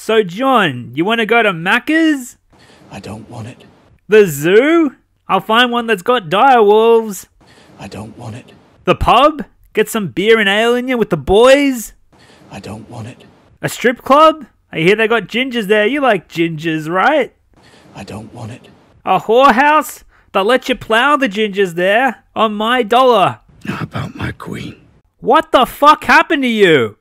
So John, you want to go to Macca's? I don't want it. The zoo? I'll find one that's got direwolves. I don't want it. The pub? Get some beer and ale in you with the boys? I don't want it. A strip club? I hear they got gingers there. You like gingers, right? I don't want it. A whorehouse? They'll let you plow the gingers there on my dollar. How about my queen? What the fuck happened to you?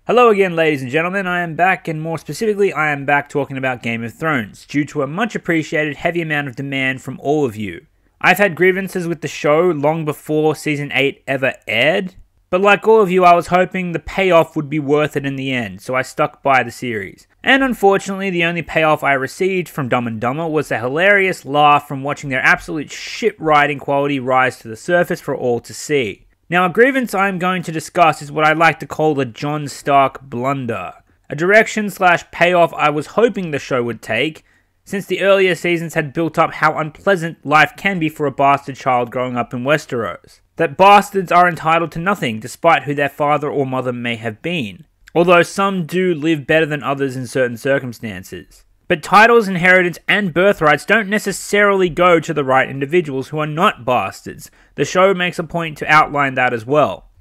Hello again, ladies and gentlemen. I am back, and more specifically, I am back talking about Game of Thrones, due to a much appreciated heavy amount of demand from all of you. I've had grievances with the show long before Season 8 ever aired, but like all of you, I was hoping the payoff would be worth it in the end, so I stuck by the series. And unfortunately, the only payoff I received from Dumb and Dumber was a hilarious laugh from watching their absolute shit writing quality rise to the surface for all to see. Now, a grievance I'm going to discuss is what I like to call the John Stark blunder. A direction/payoff I was hoping the show would take, since the earlier seasons had built up how unpleasant life can be for a bastard child growing up in Westeros. That bastards are entitled to nothing, despite who their father or mother may have been. Although some do live better than others in certain circumstances. But titles, inheritance, and birthrights don't necessarily go to the right individuals who are not bastards. The show makes a point to outline that as well.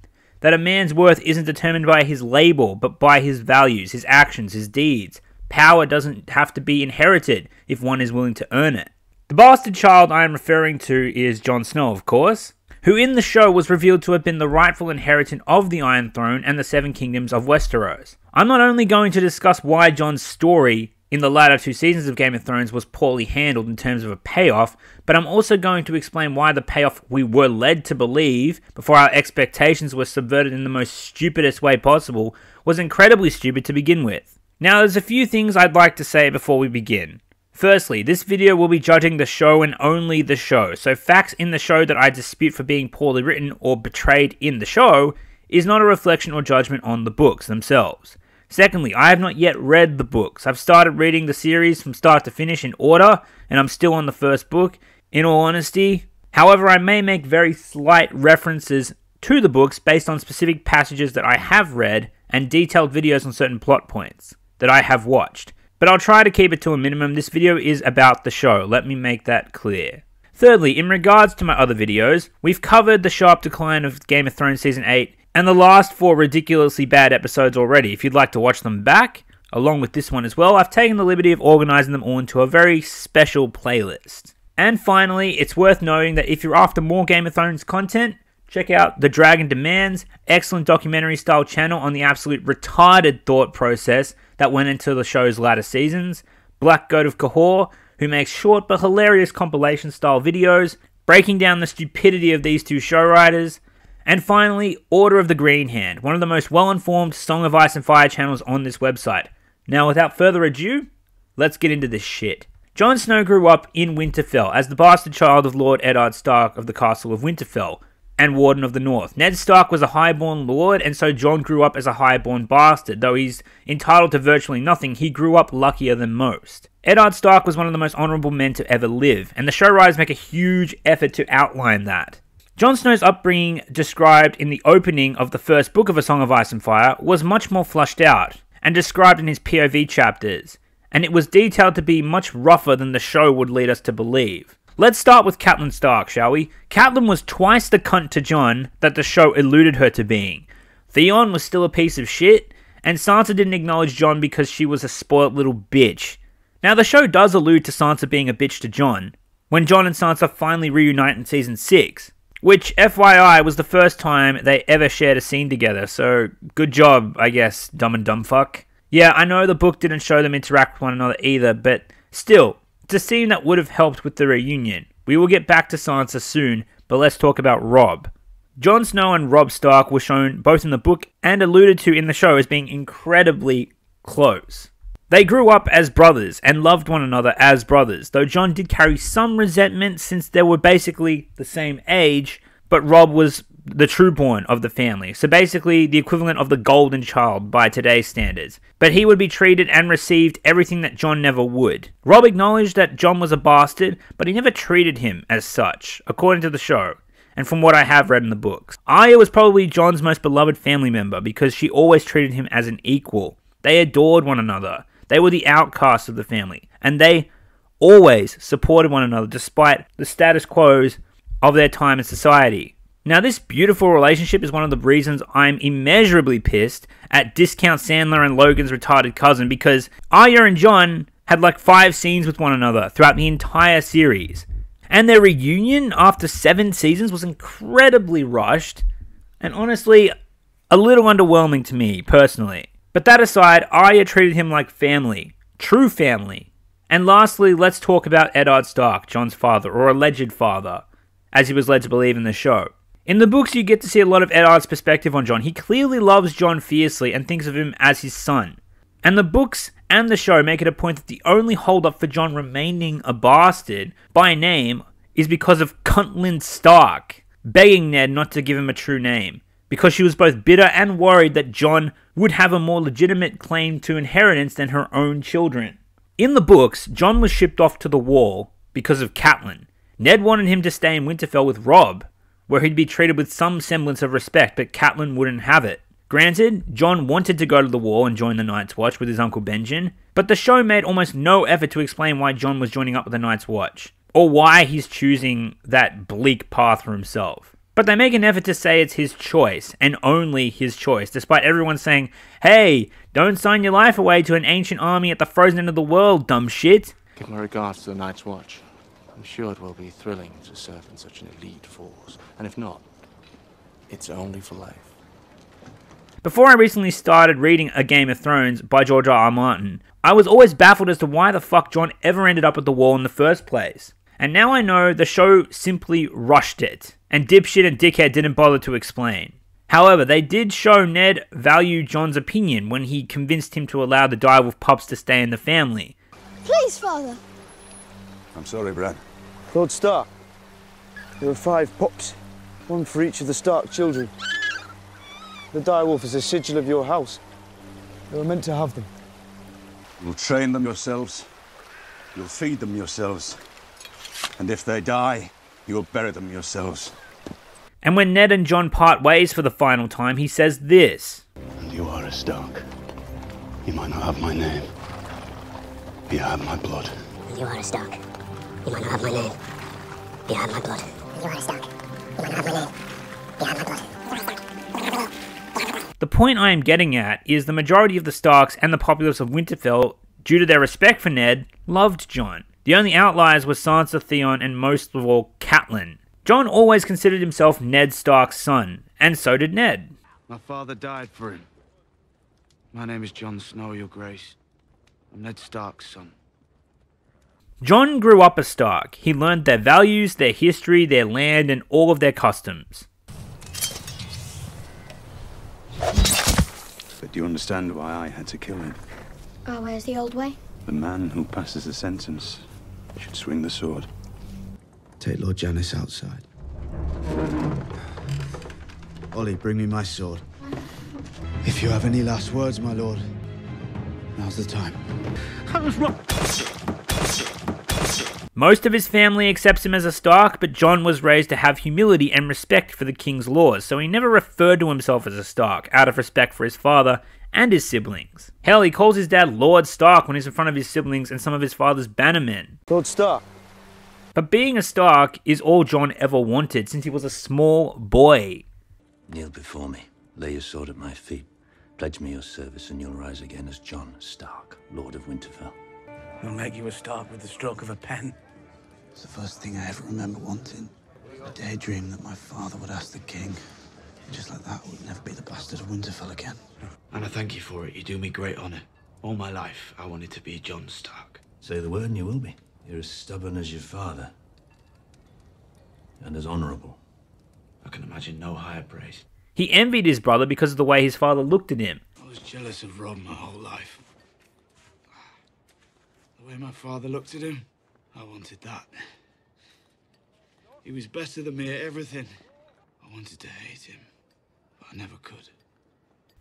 That a man's worth isn't determined by his label, but by his values, his actions, his deeds. Power doesn't have to be inherited if one is willing to earn it. The bastard child I am referring to is Jon Snow, of course, who in the show was revealed to have been the rightful inheritant of the Iron Throne and the Seven Kingdoms of Westeros. I'm not only going to discuss why Jon's story in the latter two seasons of Game of Thrones was poorly handled in terms of a payoff, but I'm also going to explain why the payoff we were led to believe, before our expectations were subverted in the most stupidest way possible, was incredibly stupid to begin with. Now, there's a few things I'd like to say before we begin. Firstly, this video will be judging the show and only the show, so facts in the show that I dispute for being poorly written or betrayed in the show is not a reflection or judgment on the books themselves. Secondly, I have not yet read the books. I've started reading the series from start to finish in order, and I'm still on the first book, in all honesty. However, I may make very slight references to the books based on specific passages that I have read and detailed videos on certain plot points that I have watched. But I'll try to keep it to a minimum. This video is about the show, let me make that clear. Thirdly, in regards to my other videos, we've covered the sharp decline of Game of Thrones Season 8 and the last 4 ridiculously bad episodes already. If you'd like to watch them back, along with this one as well, I've taken the liberty of organising them all into a very special playlist. And finally, it's worth noting that if you're after more Game of Thrones content, check out The Dragon Demands, excellent documentary style channel on the absolute retarded thought process that went into the show's latter seasons, Black Goat of Cahor, who makes short but hilarious compilation style videos, breaking down the stupidity of these two show writers, and finally, Order of the Green Hand, one of the most well-informed Song of Ice and Fire channels on this website. Now, without further ado, let's get into this shit. Jon Snow grew up in Winterfell as the bastard child of Lord Eddard Stark of the Castle of Winterfell and Warden of the North. Ned Stark was a highborn lord, and so Jon grew up as a highborn bastard. Though he's entitled to virtually nothing, he grew up luckier than most. Eddard Stark was one of the most honourable men to ever live, and the show writers make a huge effort to outline that. Jon Snow's upbringing, described in the opening of the first book of A Song of Ice and Fire, was much more flushed out, and described in his POV chapters, and it was detailed to be much rougher than the show would lead us to believe. Let's start with Catelyn Stark, shall we? Catelyn was twice the cunt to Jon that the show alluded her to being. Theon was still a piece of shit, and Sansa didn't acknowledge Jon because she was a spoilt little bitch. Now, the show does allude to Sansa being a bitch to Jon, when Jon and Sansa finally reunite in Season 6. Which, FYI, was the first time they ever shared a scene together, so good job, I guess, dumb and dumb fuck. Yeah, I know the book didn't show them interact with one another either, but still, it's a scene that would have helped with the reunion. We will get back to Sansa soon, but let's talk about Robb. Jon Snow and Robb Stark were shown both in the book and alluded to in the show as being incredibly close. They grew up as brothers and loved one another as brothers, though Jon did carry some resentment since they were basically the same age, but Robb was the trueborn of the family, so basically the equivalent of the golden child by today's standards. But he would be treated and received everything that John never would. Robb acknowledged that John was a bastard, but he never treated him as such, according to the show, and from what I have read in the books. Arya was probably John's most beloved family member because she always treated him as an equal. They adored one another. They were the outcasts of the family, and they always supported one another despite the status quos of their time in society. Now, this beautiful relationship is one of the reasons I'm immeasurably pissed at Discount Sandler and Logan's retarded cousin, because Arya and John had like 5 scenes with one another throughout the entire series. And their reunion after 7 seasons was incredibly rushed, and honestly, a little underwhelming to me, personally. But that aside, Arya treated him like family. True family. And lastly, let's talk about Eddard Stark, Jon's father, or alleged father, as he was led to believe in the show. In the books, you get to see a lot of Eddard's perspective on Jon. He clearly loves Jon fiercely and thinks of him as his son. And the books and the show make it a point that the only hold-up for Jon remaining a bastard by name is because of Catelyn Stark begging Ned not to give him a true name, because she was both bitter and worried that Jon would have a more legitimate claim to inheritance than her own children. In the books, Jon was shipped off to the Wall because of Catelyn. Ned wanted him to stay in Winterfell with Robb, where he'd be treated with some semblance of respect, but Catelyn wouldn't have it. Granted, Jon wanted to go to the Wall and join the Night's Watch with his uncle Benjen, but the show made almost no effort to explain why Jon was joining up with the Night's Watch, or why he's choosing that bleak path for himself. But they make an effort to say it's his choice, and only his choice, despite everyone saying, "Hey, don't sign your life away to an ancient army at the frozen end of the world, dumb shit." Give my regards to the Night's Watch. I'm sure it will be thrilling to serve in such an elite force. And if not, it's only for life. Before I recently started reading A Game of Thrones by George R.R. Martin, I was always baffled as to why the fuck Jon ever ended up at the Wall in the first place. And now I know the show simply rushed it, and dipshit and dickhead didn't bother to explain. However, they did show Ned value Jon's opinion when he convinced him to allow the direwolf pups to stay in the family. Please, Father. I'm sorry, Bran. Lord Stark, there are 5 pups, 1 for each of the Stark children. The direwolf is a sigil of your house. You were meant to have them. You'll train them yourselves. You'll feed them yourselves. And if they die, you'll bury them yourselves. And when Ned and Jon part ways for the final time, he says this. And you are a Stark. You might not have my name, but you have my blood. You are a Stark. You might not have my name, but you have my blood. You are a Stark. You might not have my name, but you have my blood. The point I am getting at is the majority of the Starks and the populace of Winterfell, due to their respect for Ned, loved Jon. The only outliers were Sansa, Theon, and most of all, Catelyn. Jon always considered himself Ned Stark's son, and so did Ned. My father died for him. My name is Jon Snow, Your Grace. I'm Ned Stark's son. Jon grew up a Stark. He learned their values, their history, their land, and all of their customs. But do you understand why I had to kill him? Oh, where's the old way? The man who passes the sentence should swing the sword. Take Lord Janis outside. Ollie, bring me my sword. If you have any last words, my lord, now's the time. Most of his family accepts him as a Stark, but Jon was raised to have humility and respect for the king's laws, so he never referred to himself as a Stark, out of respect for his father and his siblings. Hell, he calls his dad Lord Stark when he's in front of his siblings and some of his father's bannermen. Lord Stark. But being a Stark is all Jon ever wanted since he was a small boy. Kneel before me, lay your sword at my feet, pledge me your service, and you'll rise again as John Stark, Lord of Winterfell. I'll make you a Stark with the stroke of a pen. It's the first thing I ever remember wanting. A daydream that my father would ask the king. And just like that, I would never be the bastard of Winterfell again. And I thank you for it. You do me great honor. All my life, I wanted to be Jon Stark. Say the word and you will be. You're as stubborn as your father. And as honorable. I can imagine no higher praise. He envied his brother because of the way his father looked at him. I was jealous of Robb my whole life. The way my father looked at him, I wanted that. He was better than me at everything. I wanted to hate him, but I never could.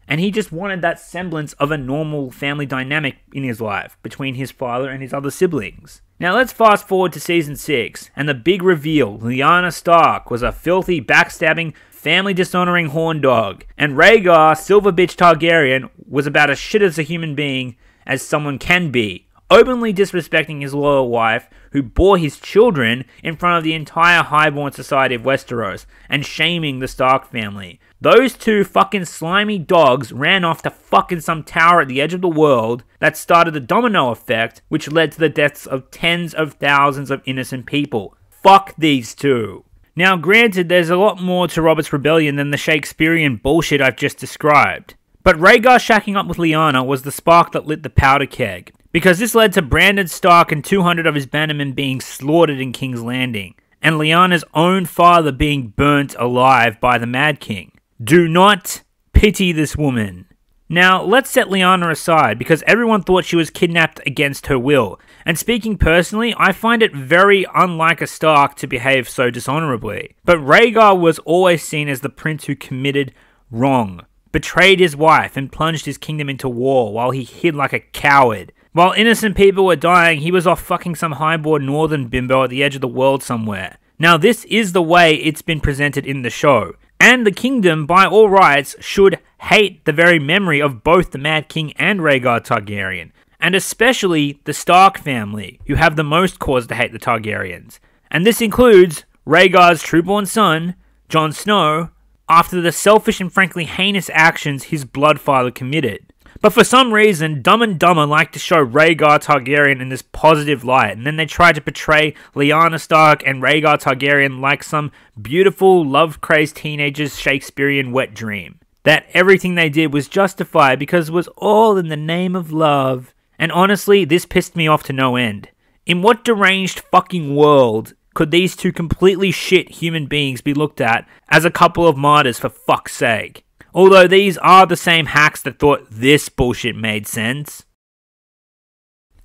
And he just wanted that semblance of a normal family dynamic in his life between his father and his other siblings. Now let's fast forward to season 6, and the big reveal: Lyanna Stark was a filthy, backstabbing, family dishonoring horn dog, and Rhaegar, Silver Bitch Targaryen, was about as shit as a human being as someone can be, openly disrespecting his loyal wife, who bore his children in front of the entire highborn society of Westeros, and shaming the Stark family. Those two fucking slimy dogs ran off to fucking some tower at the edge of the world that started the domino effect, which led to the deaths of tens of thousands of innocent people. Fuck these two. Now granted, there's a lot more to Robert's Rebellion than the Shakespearean bullshit I've just described. But Rhaegar shacking up with Lyanna was the spark that lit the powder keg, because this led to Brandon Stark and 200 of his bannermen being slaughtered in King's Landing, and Lyanna's own father being burnt alive by the Mad King. Do not pity this woman. Now, let's set Lyanna aside, because everyone thought she was kidnapped against her will, and speaking personally, I find it very unlike a Stark to behave so dishonorably. But Rhaegar was always seen as the prince who committed wrong, betrayed his wife, and plunged his kingdom into war while he hid like a coward. While innocent people were dying, he was off fucking some highborn northern bimbo at the edge of the world somewhere. Now, this is the way it's been presented in the show. And the kingdom, by all rights, should hate the very memory of both the Mad King and Rhaegar Targaryen, and especially the Stark family, who have the most cause to hate the Targaryens. And this includes Rhaegar's trueborn son, Jon Snow, after the selfish and frankly heinous actions his blood father committed. But for some reason, Dumb and Dumber like to show Rhaegar Targaryen in this positive light, and then they try to portray Lyanna Stark and Rhaegar Targaryen like some beautiful, love-crazed teenager's Shakespearean wet dream. That everything they did was justified because it was all in the name of love. And honestly, this pissed me off to no end. In what deranged fucking world could these two completely shit human beings be looked at as a couple of martyrs, for fuck's sake? Although these are the same hacks that thought this bullshit made sense.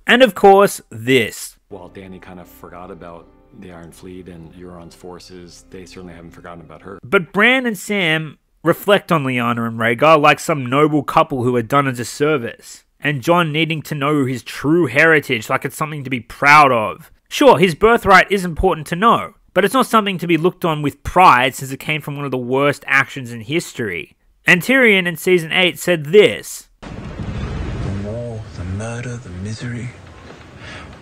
And of course, this. While Dany kind of forgot about the Iron Fleet and Euron's forces, they certainly haven't forgotten about her. But Bran and Sam reflect on Lyanna and Rhaegar like some noble couple who had done a disservice. And Jon needing to know his true heritage like it's something to be proud of. Sure, his birthright is important to know, but it's not something to be looked on with pride since it came from one of the worst actions in history. And Tyrion in Season 8 said this: The war, the murder, the misery,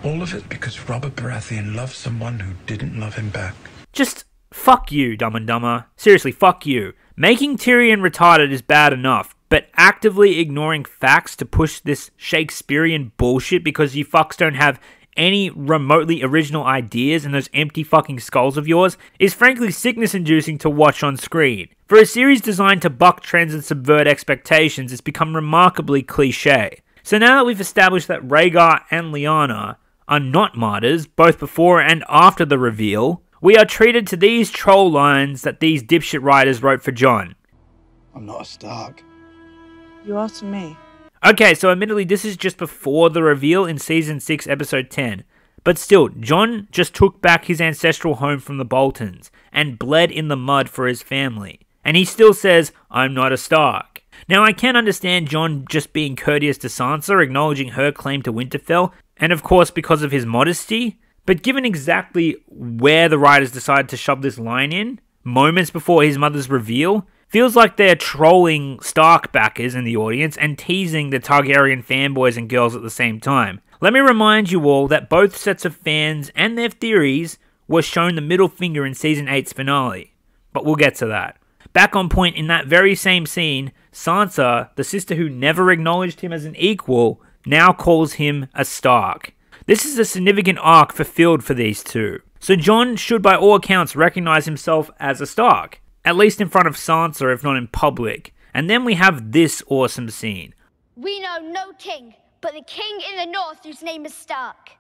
all of it because Robert Baratheon loved someone who didn't love him back. Just fuck you, Dumb and Dumber. Seriously, fuck you. Making Tyrion retarded is bad enough, but actively ignoring facts to push this Shakespearean bullshit because you fucks don't have any remotely original ideas in those empty fucking skulls of yours is frankly sickness-inducing to watch on screen. For a series designed to buck trends and subvert expectations, it's become remarkably cliche. So now that we've established that Rhaegar and Lyanna are not martyrs, both before and after the reveal, we are treated to these troll lines that these dipshit writers wrote for Jon. I'm not a Stark. You are to me. Okay, so admittedly this is just before the reveal in Season 6, Episode 10. But still, Jon just took back his ancestral home from the Boltons and bled in the mud for his family. And he still says, I'm not a Stark. Now I can understand Jon just being courteous to Sansa, acknowledging her claim to Winterfell, and of course because of his modesty. But given exactly where the writers decided to shove this line in, moments before his mother's reveal, feels like they're trolling Stark backers in the audience and teasing the Targaryen fanboys and girls at the same time. Let me remind you all that both sets of fans and their theories were shown the middle finger in Season 8's finale. But we'll get to that. Back on point, in that very same scene, Sansa, the sister who never acknowledged him as an equal, now calls him a Stark. This is a significant arc fulfilled for these two. So Jon should by all accounts recognize himself as a Stark. At least in front of Sansa, if not in public. And then we have this awesome scene. We know no king, but the king in the north whose name is Stark.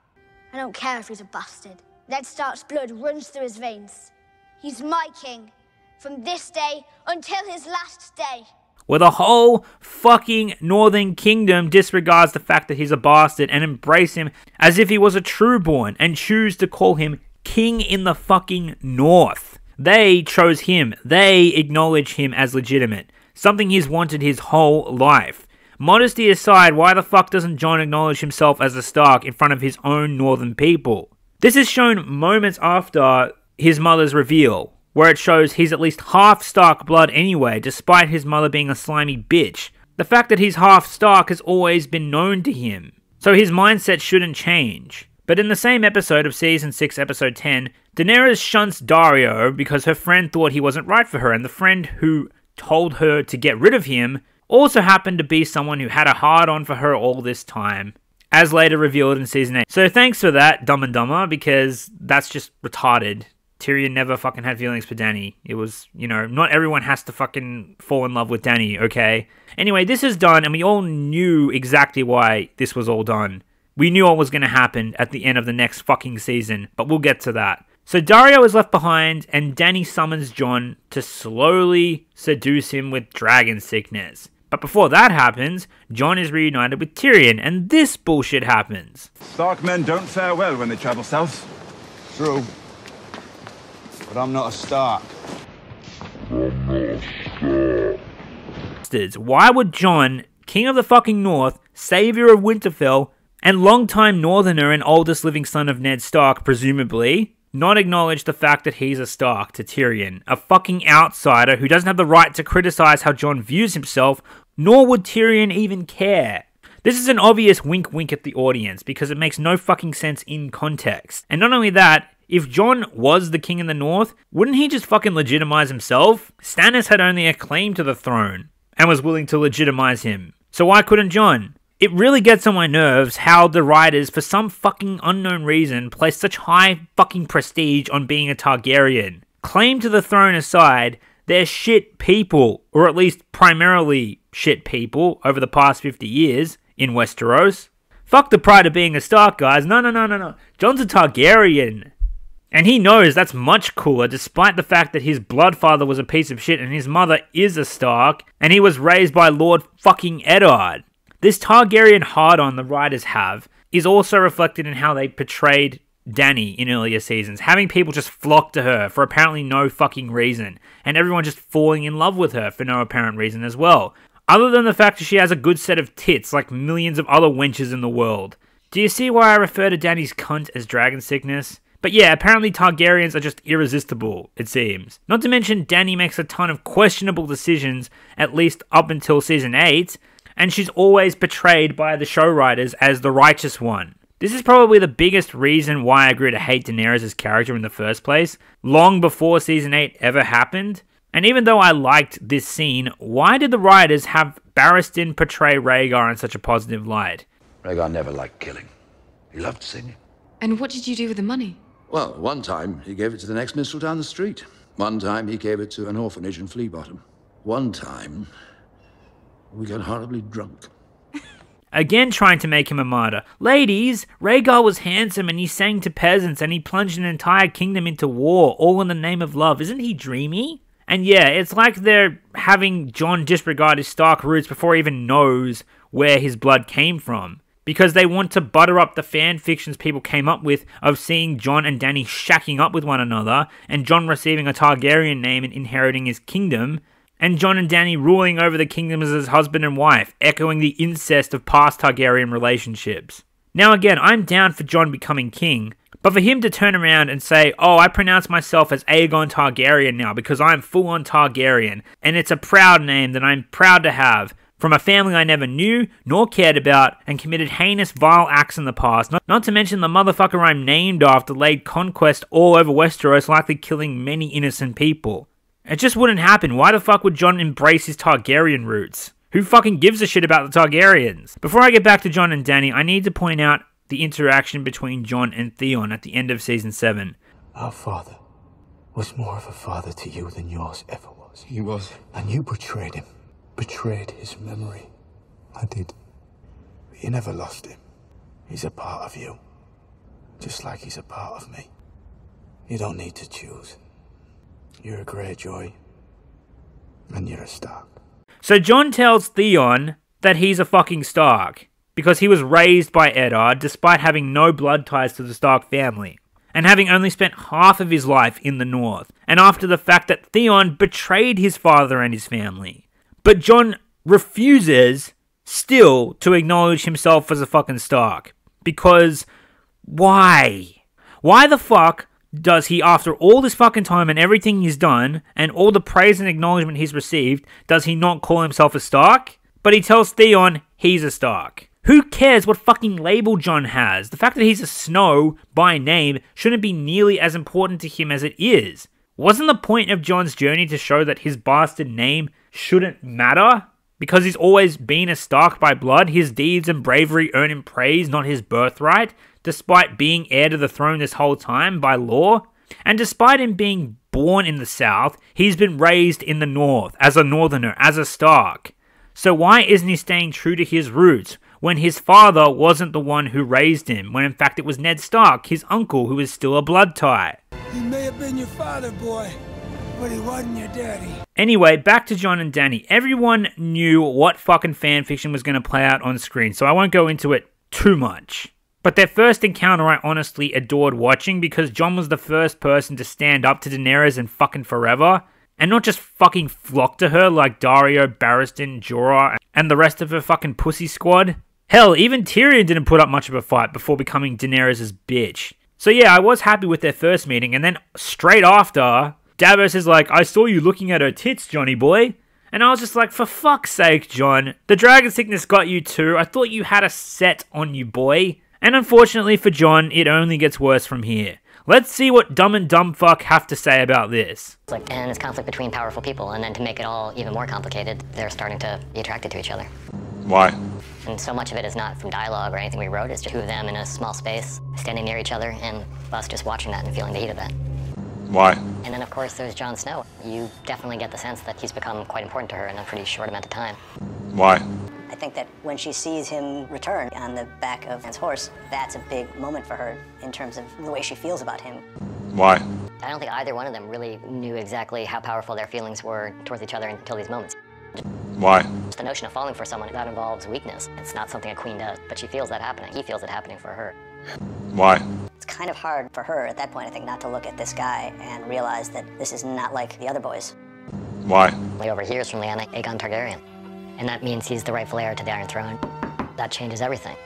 I don't care if he's a bastard. Ned Stark's blood runs through his veins. He's my king, from this day until his last day. Where the whole fucking Northern Kingdom disregards the fact that he's a bastard and embrace him as if he was a trueborn and choose to call him King in the fucking North. They chose him. They acknowledge him as legitimate. Something he's wanted his whole life. Modesty aside, why the fuck doesn't Jon acknowledge himself as a Stark in front of his own northern people? This is shown moments after his mother's reveal, where it shows he's at least half Stark blood anyway, despite his mother being a slimy bitch. The fact that he's half Stark has always been known to him, so his mindset shouldn't change. But in the same episode of Season 6, Episode 10, Daenerys shunts Daario because her friend thought he wasn't right for her, and the friend who told her to get rid of him also happened to be someone who had a hard-on for her all this time, as later revealed in Season 8. So thanks for that, Dumb and Dumber, because that's just retarded. Tyrion never fucking had feelings for Dany. It was, you know, not everyone has to fucking fall in love with Dany, okay? Anyway, this is done, and we all knew exactly why this was all done. We knew what was going to happen at the end of the next fucking season, but we'll get to that. So Daario is left behind, and Dany summons Jon to slowly seduce him with dragon sickness. But before that happens, Jon is reunited with Tyrion, and this bullshit happens. Stark men don't fare well when they travel south. True. But I'm not a Stark. Why would Jon, King of the fucking North, Savior of Winterfell, and longtime Northerner and oldest living son of Ned Stark, presumably, not acknowledge the fact that he's a Stark to Tyrion, a fucking outsider who doesn't have the right to criticize how Jon views himself, nor would Tyrion even care. This is an obvious wink-wink at the audience, because it makes no fucking sense in context. And not only that, if Jon was the king in the North, wouldn't he just fucking legitimize himself? Stannis had only a claim to the throne, and was willing to legitimize him. So why couldn't Jon? It really gets on my nerves how the writers, for some fucking unknown reason, place such high fucking prestige on being a Targaryen. Claim to the throne aside, they're shit people, or at least primarily shit people, over the past 50 years in Westeros. Fuck the pride of being a Stark, guys. No. Jon's a Targaryen. And he knows that's much cooler, despite the fact that his blood father was a piece of shit and his mother is a Stark, and he was raised by Lord fucking Eddard. This Targaryen hard-on the writers have is also reflected in how they portrayed Dany in earlier seasons, having people just flock to her for apparently no fucking reason, and everyone just falling in love with her for no apparent reason as well, other than the fact that she has a good set of tits like millions of other wenches in the world. Do you see why I refer to Dany's cunt as dragon sickness? But yeah, apparently Targaryens are just irresistible, it seems. Not to mention Dany makes a ton of questionable decisions, at least up until Season 8, and she's always portrayed by the show writers as the righteous one. This is probably the biggest reason why I grew to hate Daenerys' character in the first place, long before Season 8 ever happened. And even though I liked this scene, why did the writers have Barristan portray Rhaegar in such a positive light? Rhaegar never liked killing. He loved singing. And what did you do with the money? Well, one time he gave it to the next minstrel down the street. One time he gave it to an orphanage in Flea Bottom. One time we got horribly drunk. Again trying to make him a martyr. Ladies, Rhaegar was handsome and he sang to peasants and he plunged an entire kingdom into war, all in the name of love. Isn't he dreamy? And yeah, it's like they're having Jon disregard his Stark roots before he even knows where his blood came from. Because they want to butter up the fan fictions people came up with of seeing Jon and Dany shacking up with one another, and Jon receiving a Targaryen name and inheriting his kingdom, and Jon and Dany ruling over the kingdom as his husband and wife, echoing the incest of past Targaryen relationships. Now again, I'm down for Jon becoming king, but for him to turn around and say, oh, I pronounce myself as Aegon Targaryen now because I'm full-on Targaryen, and it's a proud name that I'm proud to have, from a family I never knew, nor cared about, and committed heinous, vile acts in the past, not to mention the motherfucker I'm named after laid conquest all over Westeros, likely killing many innocent people. It just wouldn't happen. Why the fuck would Jon embrace his Targaryen roots? Who fucking gives a shit about the Targaryens? Before I get back to Jon and Dany, I need to point out the interaction between John and Theon at the end of Season 7. Our father was more of a father to you than yours ever was. He was. And you betrayed him. Betrayed his memory. I did. But you never lost him. He's a part of you. Just like he's a part of me. You don't need to choose. You're a Greyjoy. And you're a Stark. So Jon tells Theon that he's a fucking Stark, because he was raised by Eddard despite having no blood ties to the Stark family. and having only spent half of his life in the North, and after the fact that Theon betrayed his father and his family. But Jon refuses still to acknowledge himself as a fucking Stark. Because why? Why the fuck does he, after all this fucking time and everything he's done, and all the praise and acknowledgement he's received, does he not call himself a Stark? But he tells Theon he's a Stark. Who cares what fucking label Jon has? The fact that he's a Snow by name shouldn't be nearly as important to him as it is. Wasn't the point of Jon's journey to show that his bastard name shouldn't matter? Because he's always been a Stark by blood, his deeds and bravery earn him praise, not his birthright, despite being heir to the throne this whole time by law. And despite him being born in the South, he's been raised in the North, as a Northerner, as a Stark. So why isn't he staying true to his roots, when his father wasn't the one who raised him, when in fact it was Ned Stark, his uncle, who is still a blood tie? He may have been your father, boy, but he wasn't your daddy. Anyway, back to Jon and Dany. Everyone knew what fucking fanfiction was going to play out on screen, so I won't go into it too much. But their first encounter I honestly adored watching, because Jon was the first person to stand up to Daenerys in fucking forever, and not just fucking flock to her like Dario, Barristan, Jorah, and the rest of her fucking pussy squad. Hell, even Tyrion didn't put up much of a fight before becoming Daenerys' bitch. So yeah, I was happy with their first meeting, and then straight after, Davos is like, I saw you looking at her tits, Johnny boy. And I was just like, for fuck's sake, Jon. The dragon sickness got you too. I thought you had a set on you, boy. And unfortunately for Jon, it only gets worse from here. Let's see what Dumb and Dumbfuck have to say about this. And it's conflict between powerful people, and then to make it all even more complicated, they're starting to be attracted to each other. Why? And so much of it is not from dialogue or anything we wrote, it's just two of them in a small space, standing near each other, and us just watching that and feeling the heat of that. Why? And then of course there's Jon Snow. You definitely get the sense that he's become quite important to her in a pretty short amount of time. Why? I think that when she sees him return on the back of his horse, that's a big moment for her in terms of the way she feels about him. Why? I don't think either one of them really knew exactly how powerful their feelings were towards each other until these moments. Why? Just the notion of falling for someone, that involves weakness. It's not something a queen does, but she feels that happening. He feels it happening for her. Why? It's kind of hard for her at that point, I think, not to look at this guy and realize that this is not like the other boys. Why? He overhears from Lyanna Aegon Targaryen, and that means he's the rightful heir to the Iron Throne. That changes everything.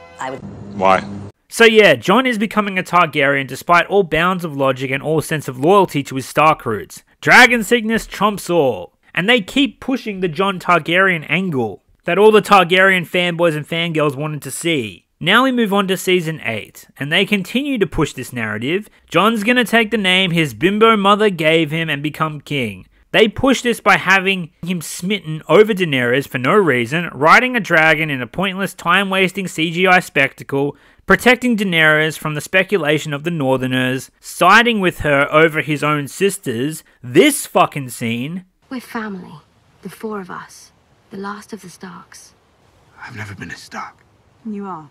Why? So yeah, Jon is becoming a Targaryen despite all bounds of logic and all sense of loyalty to his Stark roots. Dragon sickness trumps all. And they keep pushing the Jon Targaryen angle that all the Targaryen fanboys and fangirls wanted to see. Now we move on to Season 8, and they continue to push this narrative. Jon's gonna take the name his bimbo mother gave him and become king. They push this by having him smitten over Daenerys for no reason, riding a dragon in a pointless time-wasting CGI spectacle, protecting Daenerys from the speculation of the Northerners, siding with her over his own sisters. This fucking scene... We're family. The four of us. The last of the Starks. I've never been a Stark. You are.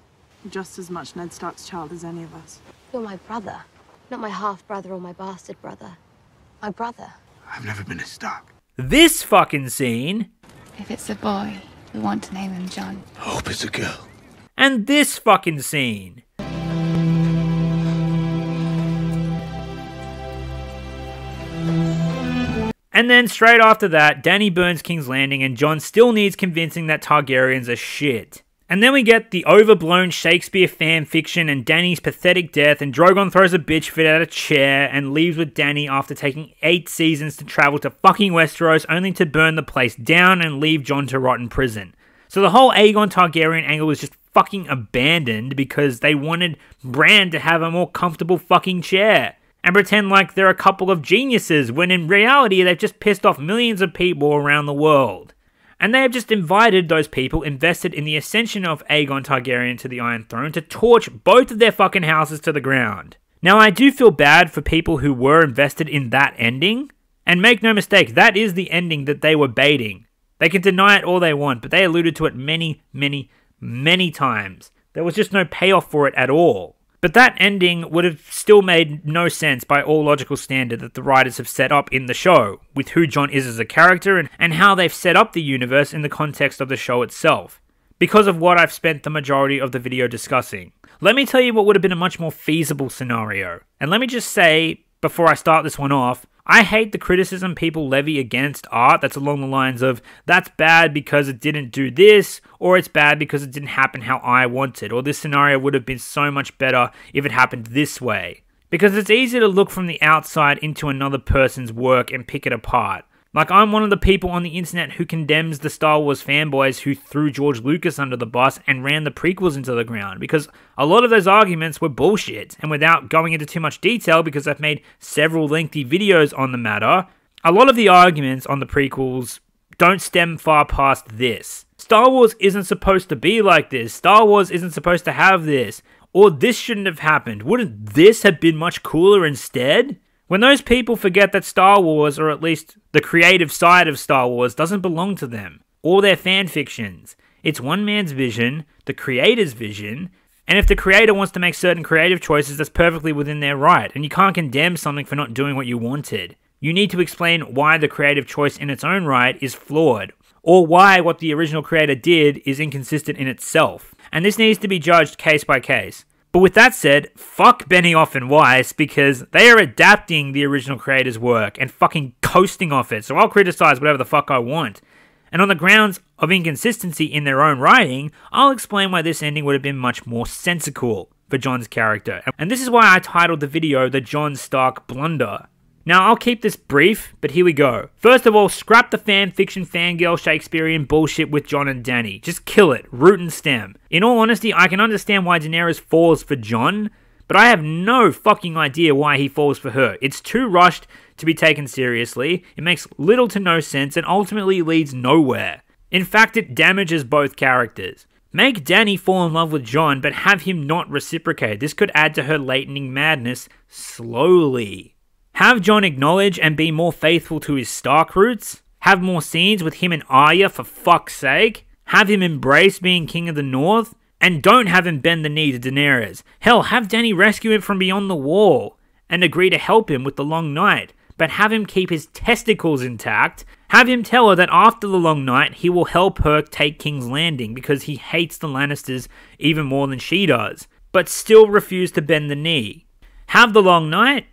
Just as much Ned Stark's child as any of us. You're my brother. Not my half-brother or my bastard brother. My brother. I've never been a Stark. This fucking scene... If it's a boy, we want to name him Jon. I hope it's a girl. And this fucking scene... And then straight after that, Dany burns King's Landing and Jon still needs convincing that Targaryens are shit. And then we get the overblown Shakespeare fan fiction and Dany's pathetic death, and Drogon throws a bitch fit at a chair and leaves with Dany after taking 8 seasons to travel to fucking Westeros only to burn the place down and leave Jon to rot in prison. So the whole Aegon Targaryen angle was just fucking abandoned because they wanted Bran to have a more comfortable fucking chair and pretend like they're a couple of geniuses, when in reality they've just pissed off millions of people around the world. And they have just invited those people invested in the ascension of Aegon Targaryen to the Iron Throne to torch both of their fucking houses to the ground. Now I do feel bad for people who were invested in that ending, and make no mistake, that is the ending that they were baiting. They can deny it all they want, but they alluded to it many, many, many times. There was just no payoff for it at all. But that ending would have still made no sense by all logical standard that the writers have set up in the show, with who Jon is as a character and how they've set up the universe in the context of the show itself, because of what I've spent the majority of the video discussing. Let me tell you what would have been a much more feasible scenario. And let me just say, before I start this one off, I hate the criticism people levy against art that's along the lines of, that's bad because it didn't do this, or it's bad because it didn't happen how I wanted, or this scenario would have been so much better if it happened this way. Because it's easy to look from the outside into another person's work and pick it apart. Like, I'm one of the people on the internet who condemns the Star Wars fanboys who threw George Lucas under the bus and ran the prequels into the ground, because a lot of those arguments were bullshit. And without going into too much detail, because I've made several lengthy videos on the matter, a lot of the arguments on the prequels don't stem far past this. Star Wars isn't supposed to be like this. Star Wars isn't supposed to have this. Or this shouldn't have happened. Wouldn't this have been much cooler instead? When those people forget that Star Wars, or at least the creative side of Star Wars, doesn't belong to them, or their fan fictions. It's one man's vision, the creator's vision, and if the creator wants to make certain creative choices, that's perfectly within their right, and you can't condemn something for not doing what you wanted. You need to explain why the creative choice in its own right is flawed, or why what the original creator did is inconsistent in itself, and this needs to be judged case by case. But with that said, fuck Benioff and Weiss, because they are adapting the original creator's work and fucking coasting off it, so I'll criticize whatever the fuck I want. And on the grounds of inconsistency in their own writing, I'll explain why this ending would have been much more sensical for Jon's character. And this is why I titled the video the John Stark Blunder. Now, I'll keep this brief, but here we go. First of all, scrap the fanfiction, fangirl, Shakespearean bullshit with Jon and Dany. Just kill it, root and stem. In all honesty, I can understand why Daenerys falls for Jon, but I have no fucking idea why he falls for her. It's too rushed to be taken seriously, it makes little to no sense, and ultimately leads nowhere. In fact, it damages both characters. Make Dany fall in love with Jon, but have him not reciprocate. This could add to her latening madness slowly. Have Jon acknowledge and be more faithful to his Stark roots. Have more scenes with him and Arya, for fuck's sake. Have him embrace being King of the North. And don't have him bend the knee to Daenerys. Hell, have Dany rescue him from beyond the wall and agree to help him with the Long Night. But have him keep his testicles intact. Have him tell her that after the Long Night, he will help her take King's Landing because he hates the Lannisters even more than she does. But still refuse to bend the knee. Have the Long Night.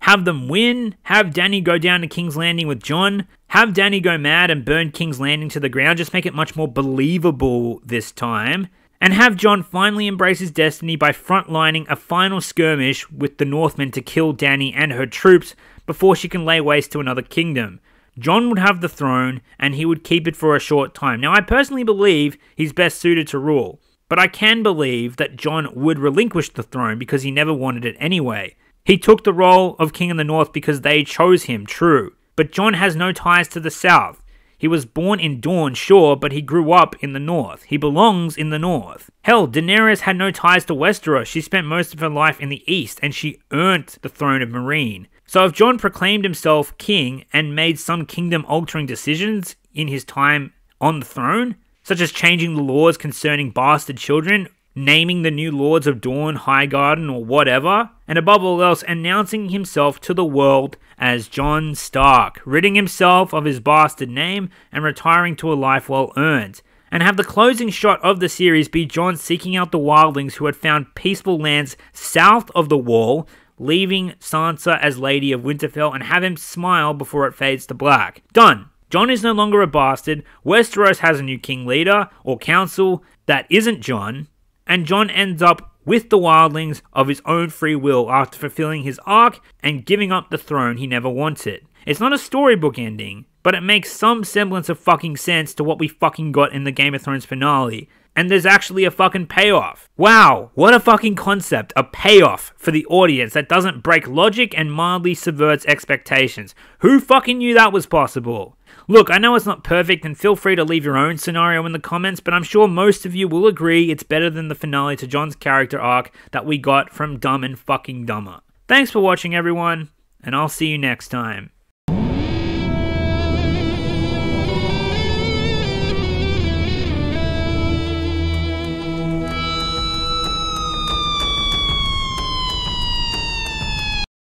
Have them win, have Dany go down to King's Landing with Jon, have Dany go mad and burn King's Landing to the ground, just make it much more believable this time, and have Jon finally embrace his destiny by frontlining a final skirmish with the Northmen to kill Dany and her troops before she can lay waste to another kingdom. Jon would have the throne, and he would keep it for a short time. Now, I personally believe he's best suited to rule, but I can believe that Jon would relinquish the throne because he never wanted it anyway. He took the role of King of the North because they chose him, true. But Jon has no ties to the South. He was born in Dorne, sure, but he grew up in the North. He belongs in the North. Hell, Daenerys had no ties to Westeros. She spent most of her life in the East, and she earned the throne of Meereen. So if Jon proclaimed himself king and made some kingdom-altering decisions in his time on the throne, such as changing the laws concerning bastard children, naming the new Lords of Dorne, Highgarden, or whatever, and above all else, announcing himself to the world as John Stark, ridding himself of his bastard name and retiring to a life well earned, and have the closing shot of the series be Jon seeking out the wildlings who had found peaceful lands south of the Wall, leaving Sansa as Lady of Winterfell, and have him smile before it fades to black. Done. Jon is no longer a bastard, Westeros has a new king leader, or council, that isn't Jon, and Jon ends up with the wildlings of his own free will after fulfilling his arc and giving up the throne he never wanted. It's not a storybook ending, but it makes some semblance of fucking sense to what we fucking got in the Game of Thrones finale. And there's actually a fucking payoff. Wow, what a fucking concept. A payoff for the audience that doesn't break logic and mildly subverts expectations. Who fucking knew that was possible? Look, I know it's not perfect, and feel free to leave your own scenario in the comments, but I'm sure most of you will agree it's better than the finale to Jon's character arc that we got from Dumb and fucking Dumber. Thanks for watching, everyone, and I'll see you next time.